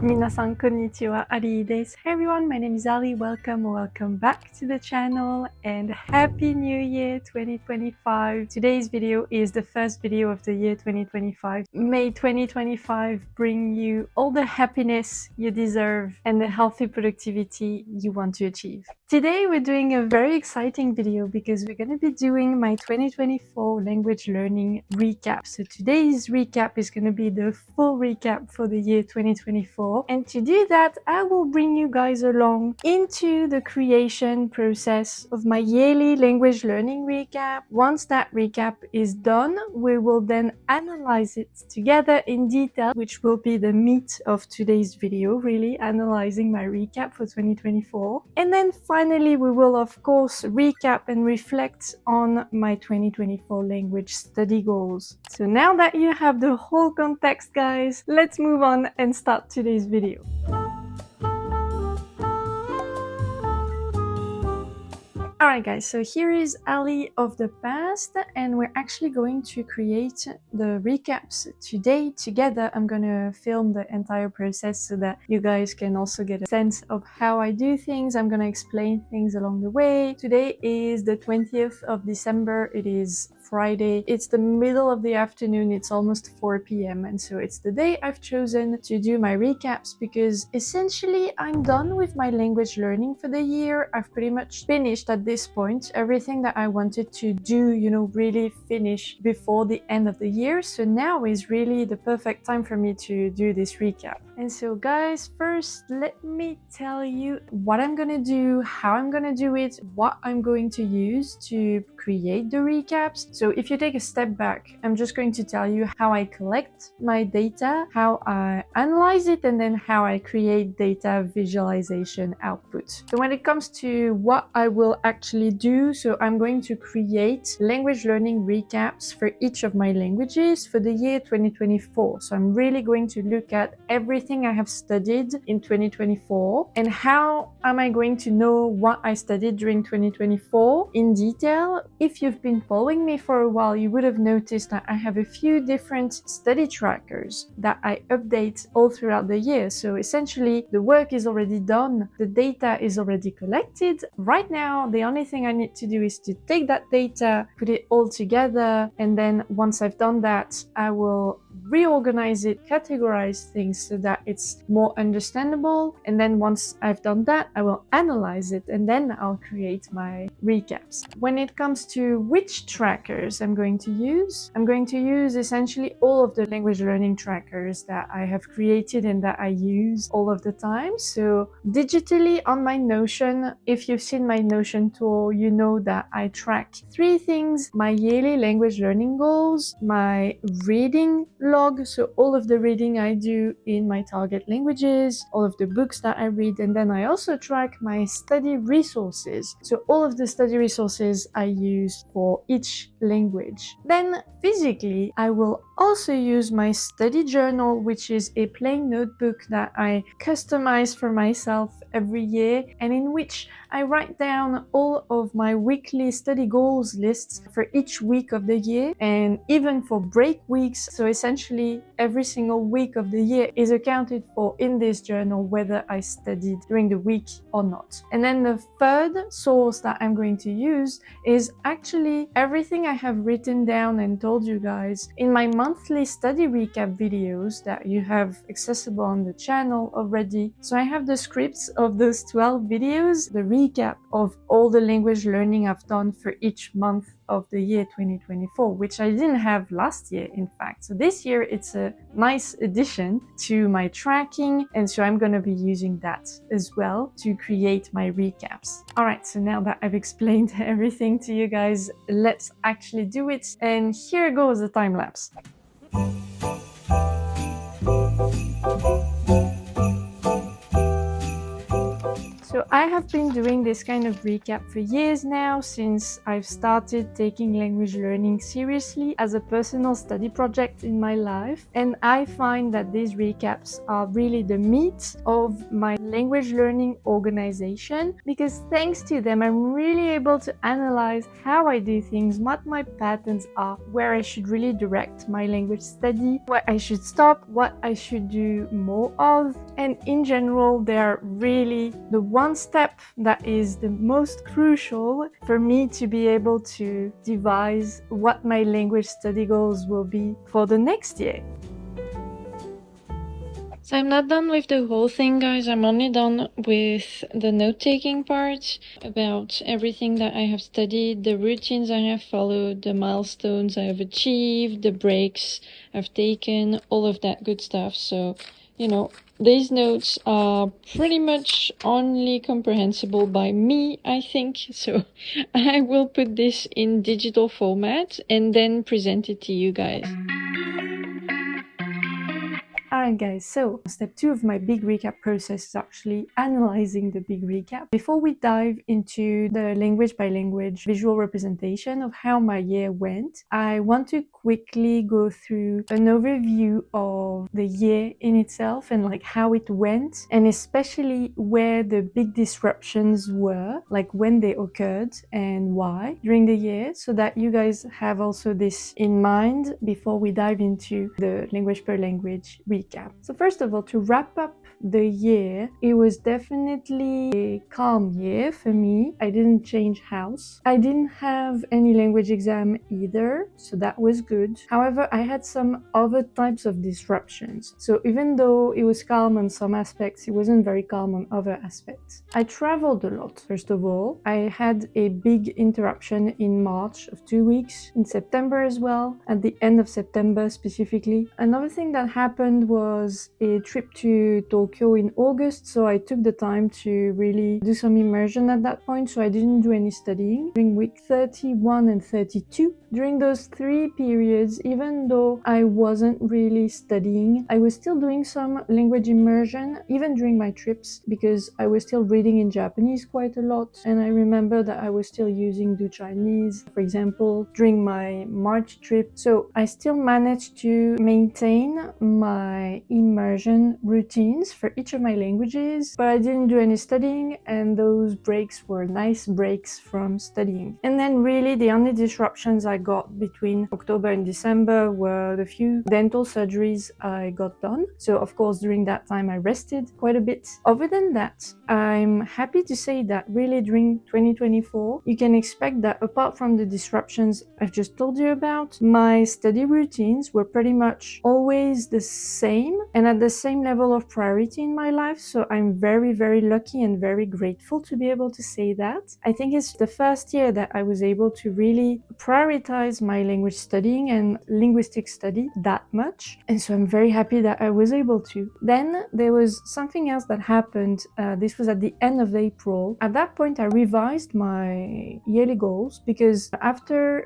Minasan konnichiwa, Ali desu. Hey everyone, my name is Ali. Welcome back to the channel and Happy New Year 2025. Today's video is the first video of the year 2025. May 2025 bring you all the happiness you deserve and the healthy productivity you want to achieve. Today we're doing a very exciting video because we're going to be doing my 2024 language learning recap. So today's recap is going to be the full recap for the year 2024. And to do that, I will bring you guys along into the creation process of my yearly language learning recap. Once that recap is done, we will then analyze it together in detail, which will be the meat of today's video, really analyzing my recap for 2024. And then finally, we will of course recap and reflect on my 2024 language study goals. So now that you have the whole context, guys, let's move on and start today's video. Alright guys, so here is Ali of the past and we're actually going to create the recaps today together. I'm gonna film the entire process so that you guys can also get a sense of how I do things. I'm gonna explain things along the way. Today is the 20th of December. It is Friday. It's the middle of the afternoon. It's almost 4 p.m. and so it's the day I've chosen to do my recaps because essentially I'm done with my language learning for the year. I've pretty much finished at this point everything that I wanted to do, really finish before the end of the year. So now is really the perfect time for me to do this recap. And so guys, first let me tell you what I'm gonna do, how I'm gonna do it, what I'm going to use to create the recaps. So if you take a step back, I'm just going to tell you how I collect my data, how I analyze it, and then how I create data visualization output. So when it comes to what I will actually do, so I'm going to create language learning recaps for each of my languages for the year 2024. So I'm really going to look at everything I have studied in 2024 and how am I going to know what I studied during 2024 in detail. If you've been following me for a while, you would have noticed that I have a few different study trackers that I update all throughout the year. So essentially the work is already done, the data is already collected. Right now, the only thing I need to do is to take that data, put it all together, and then once I've done that, I will reorganize it, categorize things so that it's more understandable. And then once I've done that, I will analyze it and then I'll create my recaps. When it comes to which trackers I'm going to use essentially all of the language learning trackers that I have created and that I use all of the time. So digitally on my Notion, if you've seen my Notion tool, you know that I track 3 things: my yearly language learning goals, my reading log, so all of the reading I do in my target languages, all of the books that I read, and then I also track my study resources, so all of the study resources I use for each language. Then physically, I will also use my study journal, which is a plain notebook that I customize for myself every year and in which I write down all of my weekly study goals lists for each week of the year and even for break weeks. So essentially every single week of the year is accounted for in this journal, whether I studied during the week or not. And then the third source that I'm going to use is actually everything I have written down and told you guys in my monthly study recap videos that you have accessible on the channel already. So I have the scripts of those 12 videos, the recap of all the language learning I've done for each month of the year 2024, which I didn't have last year, in fact. So this year it's a nice addition to my tracking, and so I'm going to be using that as well to create my recaps. All right, so now that I've explained everything to you guys, let's actually do it. And here goes the time lapse. So I have been doing this kind of recap for years now, since I've started taking language learning seriously as a personal study project in my life. And I find that these recaps are really the meat of my language learning organization, because thanks to them, I'm really able to analyze how I do things, what my patterns are, where I should really direct my language study, what I should stop, what I should do more of. And in general, they're really the one step that is the most crucial for me to be able to devise what my language study goals will be for the next year. So I'm not done with the whole thing, guys. I'm only done with the note-taking part about everything that I have studied, the routines I have followed, the milestones I have achieved, the breaks I've taken, all of that good stuff. So, you know, these notes are pretty much only comprehensible by me, I think. So I will put this in digital format and then present it to you guys. Alright guys, so step 2 of my big recap process is actually analyzing the big recap. Before we dive into the language by language visual representation of how my year went, I want to quickly go through an overview of the year in itself and like how it went, and especially where the big disruptions were, like when they occurred and why during the year, so that you guys have also this in mind before we dive into the language per language recap. So first of all, to wrap up the year, it was definitely a calm year for me. I didn't change house. I didn't have any language exam either, so that was good. However, I had some other types of disruptions. So even though it was calm on some aspects, it wasn't very calm on other aspects. I traveled a lot, first of all. I had a big interruption in March of 2 weeks, in September as well, at the end of September specifically. Another thing that happened was a trip to Tokyo in August, so I took the time to really do some immersion at that point, so I didn't do any studying during week 31 and 32. During those 3 periods, even though I wasn't really studying, I was still doing some language immersion, even during my trips, because I was still reading in Japanese quite a lot, and I remember that I was still using Do Chinese, for example, during my March trip. So I still managed to maintain my immersion routines for each of my languages, but I didn't do any studying, and those breaks were nice breaks from studying. And then really the only disruptions I got between October and December were the few dental surgeries I got done. So of course during that time I rested quite a bit. Other than that, I'm happy to say that really during 2024 you can expect that apart from the disruptions I've just told you about, my study routines were pretty much always the same and at the same level of priority in my life. So I'm very, very lucky and very grateful to be able to say that. I think it's the first year that I was able to really prioritize my language studying and linguistic study that much, and so I'm very happy that I was able to. Then there was something else that happened. This was at the end of April. At that point I revised my yearly goals, because after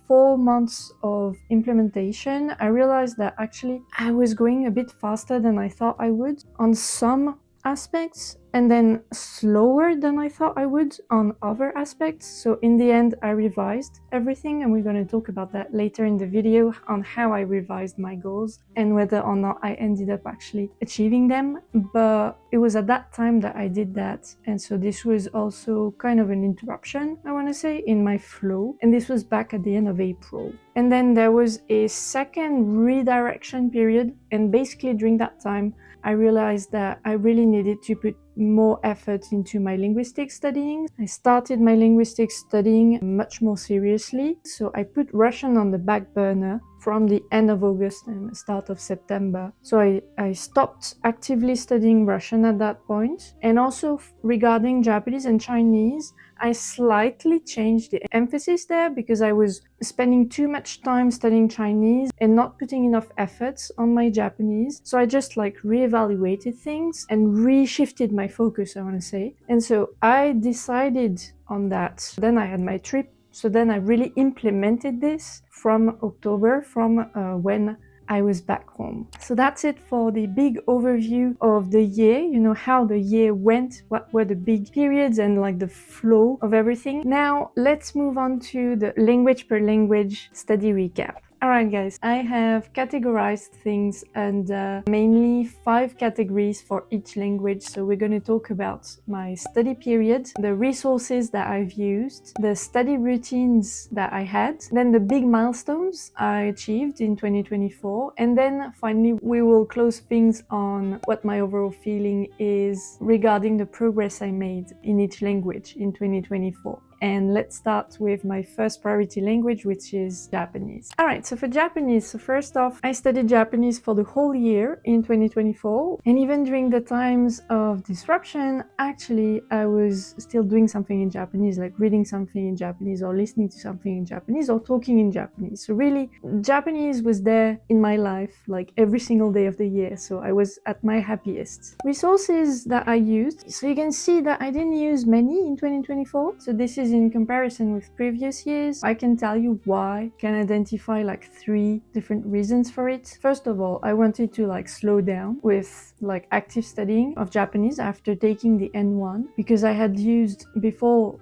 4 months of implementation I realized that actually I was going a bit faster than I thought I would on some aspects, and then slower than I thought I would on other aspects. So in the end I revised everything, and we're going to talk about that later in the video on how I revised my goals and whether or not I ended up actually achieving them. But it was at that time that I did that, and so this was also kind of an interruption, I want to say, in my flow, and this was back at the end of April. And then there was a second redirection period, and basically during that time I realized that I really needed to put more effort into my linguistic studying. I started my linguistic studying much more seriously, so I put Russian on the back burner from the end of August and the start of September. So I stopped actively studying Russian at that point. And also regarding Japanese and Chinese, I slightly changed the emphasis there because I was spending too much time studying Chinese and not putting enough efforts on my Japanese. So I just reevaluated things and reshifted my focus, I want to say. And so I decided on that. Then I had my trip. So then I really implemented this from October, from when I was back home. So that's it for the big overview of the year, you know, how the year went, what were the big periods and like the flow of everything. Now let's move on to the language per language study recap. Alright guys, I have categorized things under mainly 5 categories for each language. So we're going to talk about my study period, the resources that I've used, the study routines that I had, then the big milestones I achieved in 2024, and then finally we will close things on what my overall feeling is regarding the progress I made in each language in 2024. And let's start with my first priority language, which is Japanese. Alright, so for Japanese, so first off, I studied Japanese for the whole year in 2024. And even during the times of disruption, actually, I was still doing something in Japanese, like reading something in Japanese or listening to something in Japanese or talking in Japanese. So really, Japanese was there in my life, like every single day of the year. So I was at my happiest. Resources that I used. So you can see that I didn't use many in 2024. So this is in comparison with previous years. I can tell you why. I can identify like 3 different reasons for it. First of all, I wanted to like slow down with like active studying of Japanese after taking the N1, because I had used before,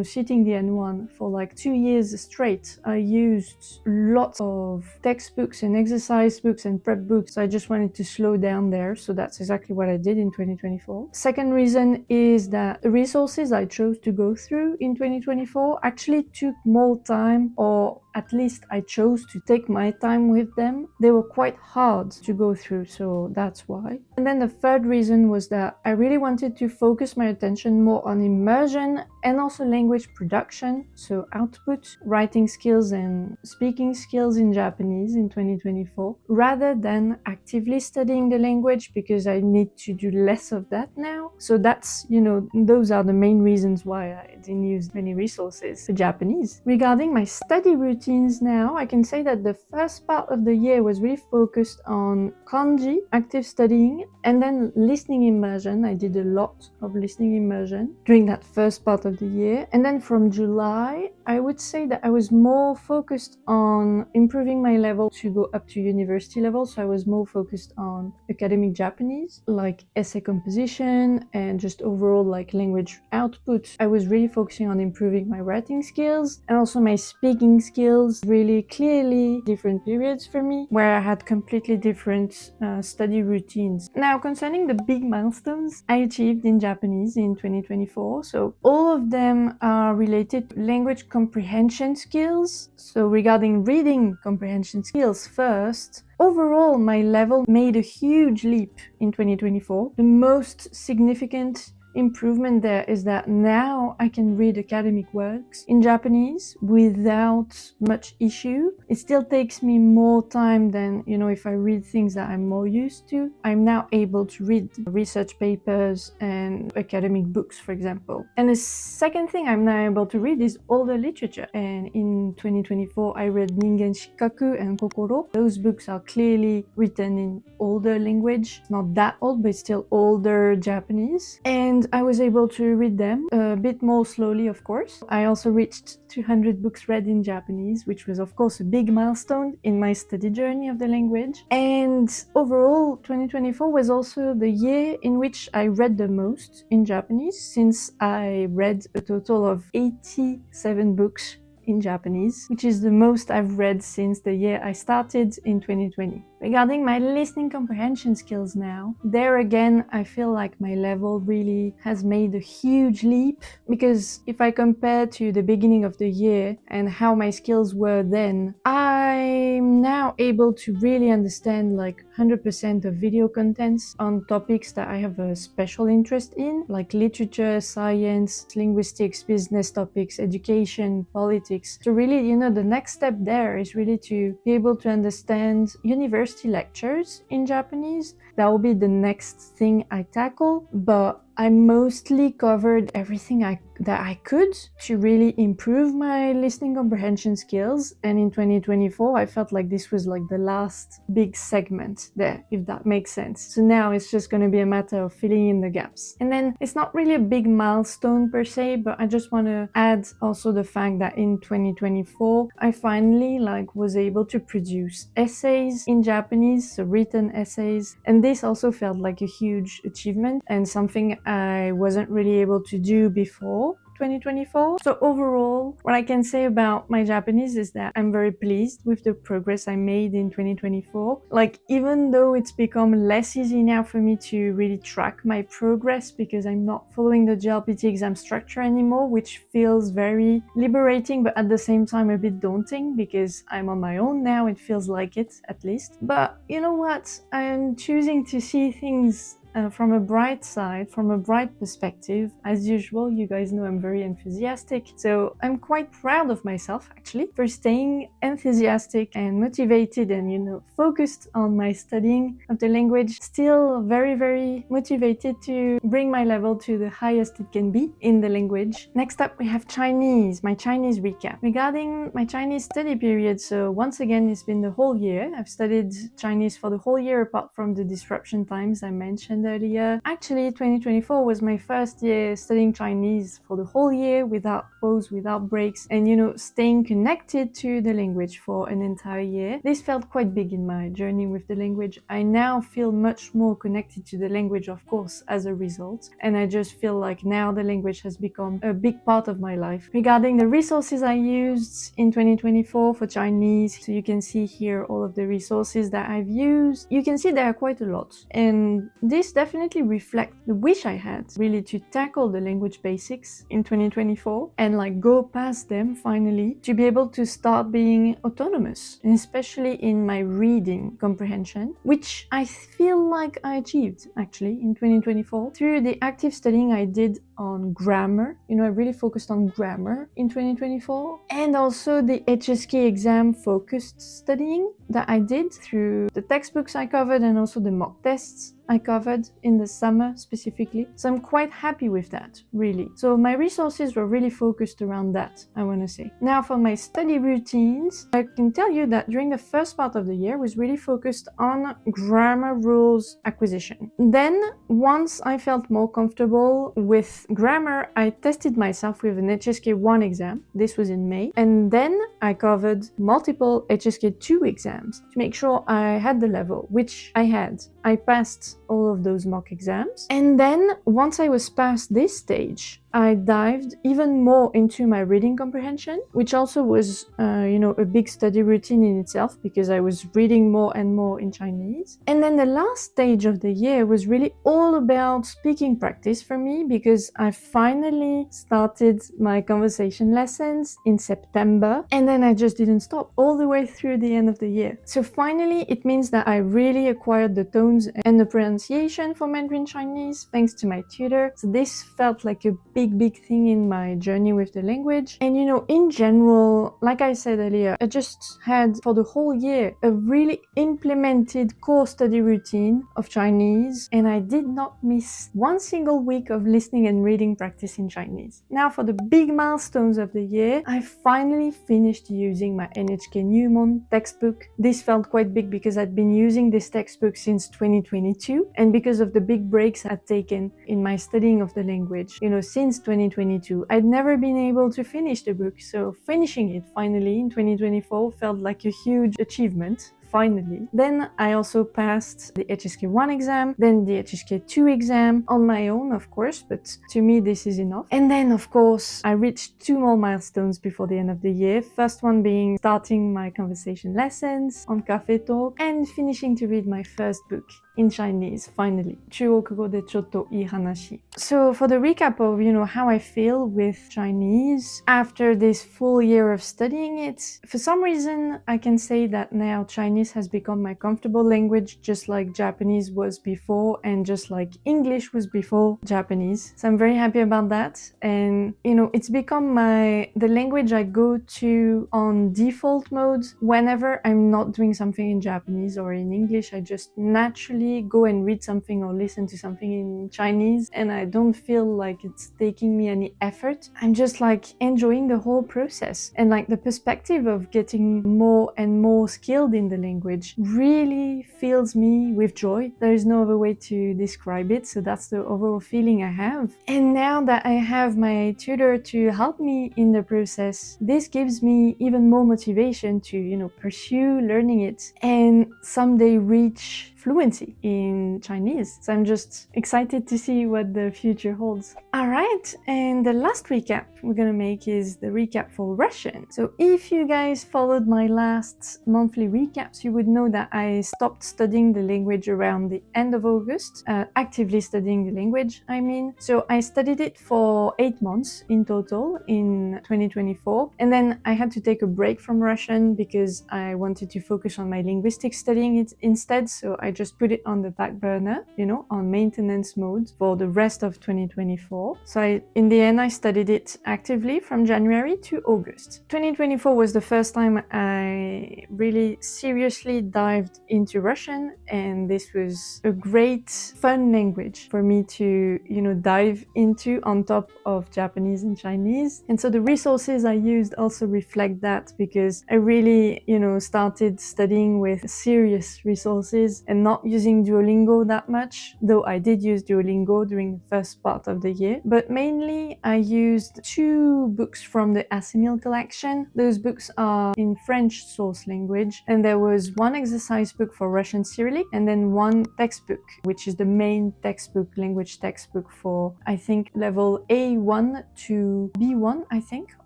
sitting the N1 for like 2 years straight. I used lots of textbooks and exercise books and prep books. I just wanted to slow down there. So that's exactly what I did in 2024. Second reason is that the resources I chose to go through in 2024 actually took more time, or at least I chose to take my time with them. They were quite hard to go through, so that's why. And then the third reason was that I really wanted to focus my attention more on immersion and also language production, so output, writing skills and speaking skills in Japanese in 2024, rather than actively studying the language, because I need to do less of that now. So that's, those are the main reasons why I didn't use many resources for Japanese. Regarding my study routines now, I can say that the first part of the year was really focused on kanji, active studying, and then listening immersion. I did a lot of listening immersion during that first part of the year. And then from July, I would say that I was more focused on improving my level to go up to university level. So I was more focused on academic Japanese, like essay composition and just overall like language output. I was really focusing on improving my writing skills and also my speaking skills. Really clearly different periods for me where I had completely different study routines. Now, concerning the big milestones I achieved in Japanese in 2024, so all of them are related to language comprehension skills. So regarding reading comprehension skills first, overall my level made a huge leap in 2024. The most significant improvement there is that now I can read academic works in Japanese without much issue. It still takes me more time than, if I read things that I'm more used to. I'm now able to read research papers and academic books, for example. And the second thing I'm now able to read is older literature. And in 2024, I read Ningen Shikaku and Kokoro. Those books are clearly written in older language. Not that old, but still older Japanese. And I was able to read them a bit more slowly, of course. I also reached 200 books read in Japanese, which was of course a big milestone in my study journey of the language. And overall, 2024 was also the year in which I read the most in Japanese, since I read a total of 87 books in Japanese, which is the most I've read since the year I started in 2020. Regarding my listening comprehension skills now, there again, I feel like my level really has made a huge leap, because if I compare to the beginning of the year and how my skills were then, I'm now able to really understand like 100% of video contents on topics that I have a special interest in, like literature, science, linguistics, business topics, education, politics. So really, the next step there is really to be able to understand university lectures in Japanese, that will be the next thing I tackle, but I mostly covered everything that I could to really improve my listening comprehension skills. And in 2024, I felt like this was like the last big segment there, if that makes sense. So now it's just going to be a matter of filling in the gaps. And then it's not really a big milestone per se, but I just want to add also the fact that in 2024, I finally was able to produce essays in Japanese, so written essays. And this also felt like a huge achievement and something I wasn't really able to do before 2024. So overall, what I can say about my Japanese is that I'm very pleased with the progress I made in 2024. Even though it's become less easy now for me to really track my progress because I'm not following the JLPT exam structure anymore, which feels very liberating, but at the same time a bit daunting because I'm on my own now. It feels like it, at least. But you know what? I'm choosing to see things from a bright side, from a bright perspective. As usual, you guys know I'm very enthusiastic, so I'm quite proud of myself actually for staying enthusiastic and motivated and focused on my studying of the language. Still very, very motivated to bring my level to the highest it can be in the language. Next up, we have Chinese, my Chinese recap. Regarding my Chinese study period, so once again, it's been the whole year. I've studied Chinese for the whole year apart from the disruption times I mentioned earlier. Actually, 2024 was my first year studying Chinese for the whole year without pause, without breaks, and staying connected to the language for an entire year. This felt quite big in my journey with the language. I now feel much more connected to the language, of course, as a result, and I just feel like now the language has become a big part of my life. Regarding the resources I used in 2024 for Chinese, so you can see here all of the resources that I've used. You can see there are quite a lot, and this definitely reflects the wish I had really to tackle the language basics in 2024 and go past them finally to be able to start being autonomous, and especially in my reading comprehension, which I feel like I achieved actually in 2024 through the active studying I did on grammar. I really focused on grammar in 2024, and also the HSK exam focused studying that I did through the textbooks I covered and also the mock tests I covered in the summer specifically. So I'm quite happy with that, really. So my resources were really focused around that, I want to say. Now for my study routines, I can tell you that during the first part of the year was really focused on grammar rules acquisition. Then once I felt more comfortable with grammar, I tested myself with an HSK 1 exam. This was in May. And then I covered multiple HSK 2 exams to make sure I had the level, which I had. I passed all of those mock exams. And then once I was past this stage, I dived even more into my reading comprehension, which also was, a big study routine in itself because I was reading more and more in Chinese. And then the last stage of the year was really all about speaking practice for me because I finally started my conversation lessons in September, and then I just didn't stop all the way through the end of the year. So finally, it means that I really acquired the tones and the pronunciation for Mandarin Chinese thanks to my tutor. So this felt like a big thing in my journey with the language. And in general, like I said earlier, I just had for the whole year a really implemented core study routine of Chinese, and I did not miss one single week of listening and reading practice in Chinese. Now for the big milestones of the year, I finally finished using my NHK Newman textbook. This felt quite big because I'd been using this textbook since 2022, and because of the big breaks I'd taken in my studying of the language, since 2022, I'd never been able to finish the book, so finishing it finally in 2024 felt like a huge achievement. Finally. Then I also passed the HSK 1 exam, then the HSK 2 exam on my own, of course, but to me this is enough. And then, of course, I reached 2 more milestones before the end of the year. First one being starting my conversation lessons on Cafe Talk and finishing to read my first book in Chinese, finally. 中国語でちょっといい話. So for the recap of, how I feel with Chinese after this full year of studying it, for some reason I can say that now Chinese has become my comfortable language, just like Japanese was before and just like English was before Japanese. So I'm very happy about that. And, it's become the language I go to on default mode whenever I'm not doing something in Japanese or in English. I just naturally usually go and read something or listen to something in Chinese and I don't feel like it's taking me any effort. I'm just like enjoying the whole process, and like the perspective of getting more and more skilled in the language really fills me with joy. There is no other way to describe it, so that's the overall feeling I have. And now that I have my tutor to help me in the process, this gives me even more motivation to, pursue learning it and someday reach fluency in Chinese. So I'm just excited to see what the future holds. Alright, and the last recap we're gonna make is the recap for Russian. So if you guys followed my last monthly recaps, you would know that I stopped studying the language around the end of August, actively studying the language, I mean. So I studied it for 8 months in total in 2024, and then I had to take a break from Russian because I wanted to focus on my linguistics studying it instead, so I just put it on the back burner, on maintenance mode for the rest of 2024. So in the end, I studied it actively from January to August. 2024 was the first time I really seriously dived into Russian, and this was a great, fun language for me to, dive into on top of Japanese and Chinese. And so the resources I used also reflect that, because I really, started studying with serious resources and not using Duolingo that much, though I did use Duolingo during the first part of the year. But mainly I used 2 books from the Assimil collection. Those books are in French source language, and there was 1 exercise book for Russian Cyrillic and then 1 textbook, which is the main textbook, language textbook for, I think, level A1 to B1, I think,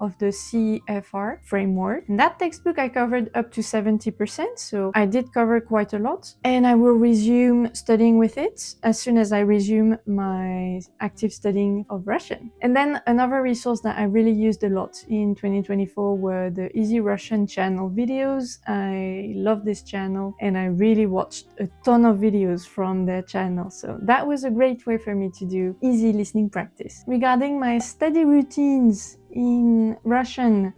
of the CFR framework. In that textbook I covered up to 70%, so I did cover quite a lot, and I will resume studying with it as soon as I resume my active studying of Russian. And then another resource that I really used a lot in 2024 were the Easy Russian channel videos. I love this channel and I really watched a ton of videos from their channel, so that was a great way for me to do easy listening practice. Regarding my study routines in Russian,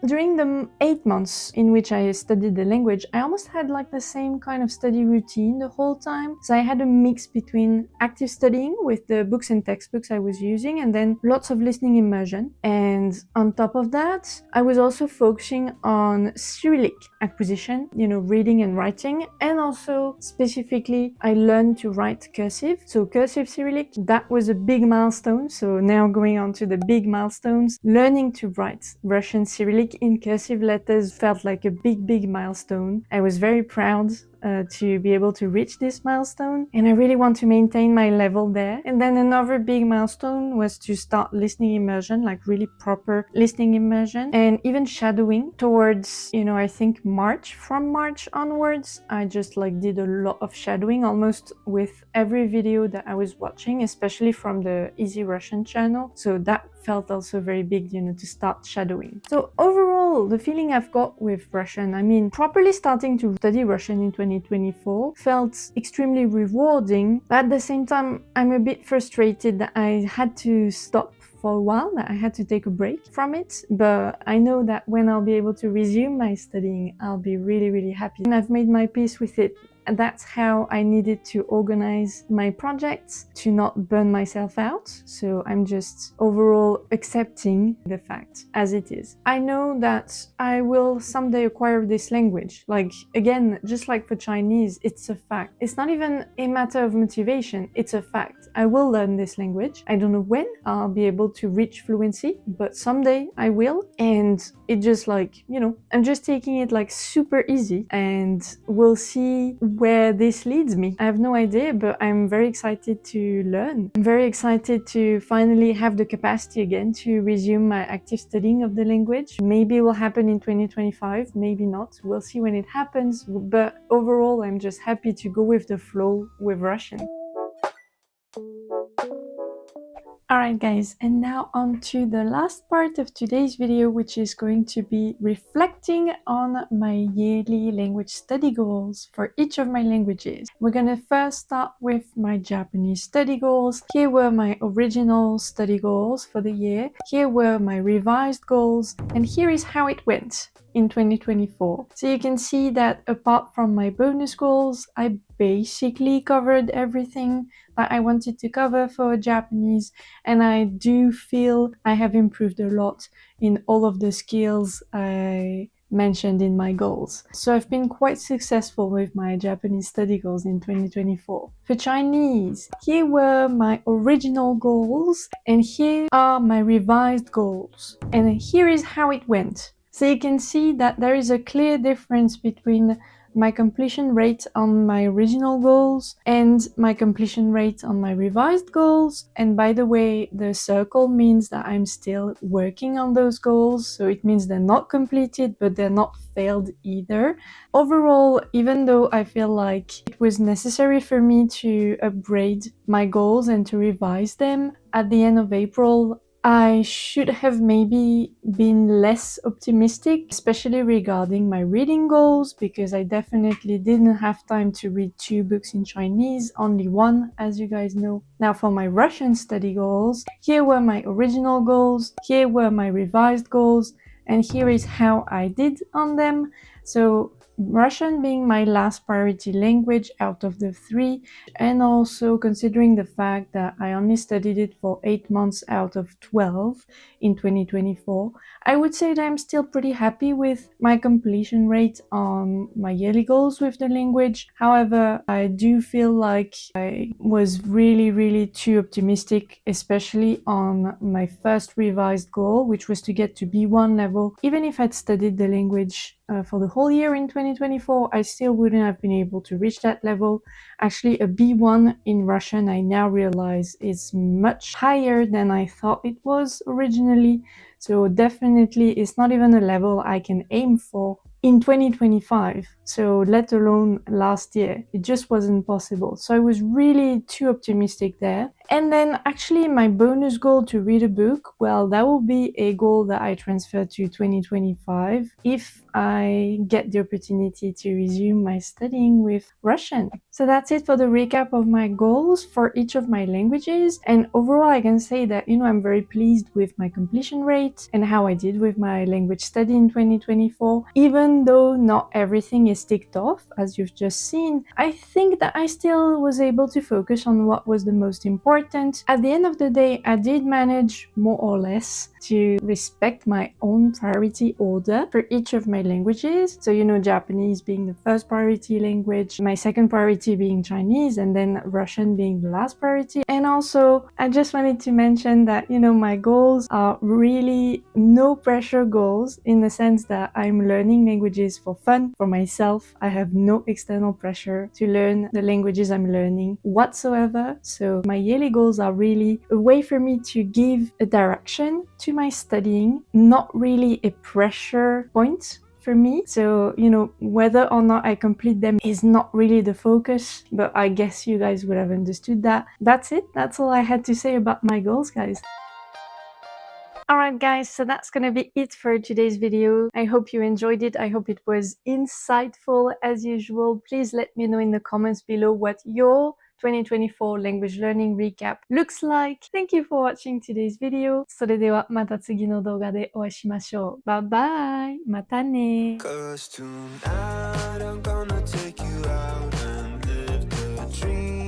during the 8 months in which I studied the language, I almost had like the same kind of study routine the whole time. So I had a mix between active studying with the books and textbooks I was using, and then lots of listening immersion. And on top of that, I was also focusing on Cyrillic acquisition, reading and writing, and also specifically I learned to write cursive. So cursive Cyrillic, that was a big milestone. So now going on to the big milestones. Learning to write Russian Cyrillic in cursive letters felt like a big milestone. I was very proud to be able to reach this milestone, and I really want to maintain my level there. And then another big milestone was to start listening immersion, like really proper listening immersion, and even shadowing towards, I think March. From March onwards, I just did a lot of shadowing almost with every video that I was watching, especially from the Easy Russian channel. So that felt also very big, to start shadowing. So overall, the feeling I've got with Russian, properly starting to study Russian in 2024 felt extremely rewarding, but at the same time, I'm a bit frustrated that I had to stop for a while, that I had to take a break from it. But I know that when I'll be able to resume my studying, I'll be really happy. And I've made my peace with it. And that's how I needed to organize my projects to not burn myself out. So I'm just overall accepting the fact as it is. I know that I will someday acquire this language. Again, just like for Chinese, it's a fact. It's not even a matter of motivation, it's a fact. I will learn this language. I don't know when I'll be able to reach fluency, but someday I will. And it just I'm just taking it super easy, and we'll see where this leads me. I have no idea, but I'm very excited to learn. I'm very excited to finally have the capacity again to resume my active studying of the language. Maybe it will happen in 2025, maybe not. We'll see when it happens, but overall I'm just happy to go with the flow with Russian. Alright guys, and now on to the last part of today's video, which is going to be reflecting on my yearly language study goals for each of my languages. We're gonna first start with my Japanese study goals. Here were my original study goals for the year. Here were my revised goals, and here is how it went in 2024. So you can see that apart from my bonus goals, I basically covered everything that I wanted to cover for Japanese, and I do feel I have improved a lot in all of the skills I mentioned in my goals. So I've been quite successful with my Japanese study goals in 2024. For Chinese, here were my original goals, and here are my revised goals. And here is how it went. So you can see that there is a clear difference between my completion rate on my original goals and my completion rate on my revised goals. And by the way, the circle means that I'm still working on those goals, so it means they're not completed, but they're not failed either. Overall, even though I feel like it was necessary for me to upgrade my goals and to revise them at the end of April, I should have maybe been less optimistic, especially regarding my reading goals, because I definitely didn't have time to read 2 books in Chinese, only 1, as you guys know. Now for my Russian study goals, here were my original goals, here were my revised goals, and here is how I did on them. So Russian being my last priority language out of the 3, and also considering the fact that I only studied it for 8 months out of 12 in 2024, I would say that I'm still pretty happy with my completion rate on my yearly goals with the language. However, I do feel like I was really too optimistic, especially on my first revised goal, which was to get to B1 level. Even if I'd studied the language for the whole year in 2024, I still wouldn't have been able to reach that level. Actually, a B1 in Russian, I now realize, is much higher than I thought it was originally. So definitely it's not even a level I can aim for in 2025, so let alone last year. It just wasn't possible. So I was really too optimistic there. And then actually my bonus goal to read a book, well, that will be a goal that I transfer to 2025 if I get the opportunity to resume my studying with Russian. So that's it for the recap of my goals for each of my languages. And overall, I can say that, I'm very pleased with my completion rate and how I did with my language study in 2024. Even though not everything is ticked off, as you've just seen, I think that I still was able to focus on what was the most important. At the end of the day, I did manage more or less to respect my own priority order for each of my languages. So, Japanese being the first priority language, my second priority being Chinese, and then Russian being the last priority. And also, I just wanted to mention that, my goals are really no pressure goals, in the sense that I'm learning languages for fun, for myself. I have no external pressure to learn the languages I'm learning whatsoever. So my yearly goals are really a way for me to give a direction to my studying, not really a pressure point for me. So, whether or not I complete them is not really the focus, but I guess you guys would have understood that. That's it. That's all I had to say about my goals, guys. Alright guys, so that's gonna be it for today's video. I hope you enjoyed it. I hope it was insightful as usual. Please let me know in the comments below what your 2024 language learning recap looks like. Thank you for watching today's video. それではまた次の動画でお会いしましょう。バイバイ。またね。 'Cause tonight I'm gonna take you out and live the dream.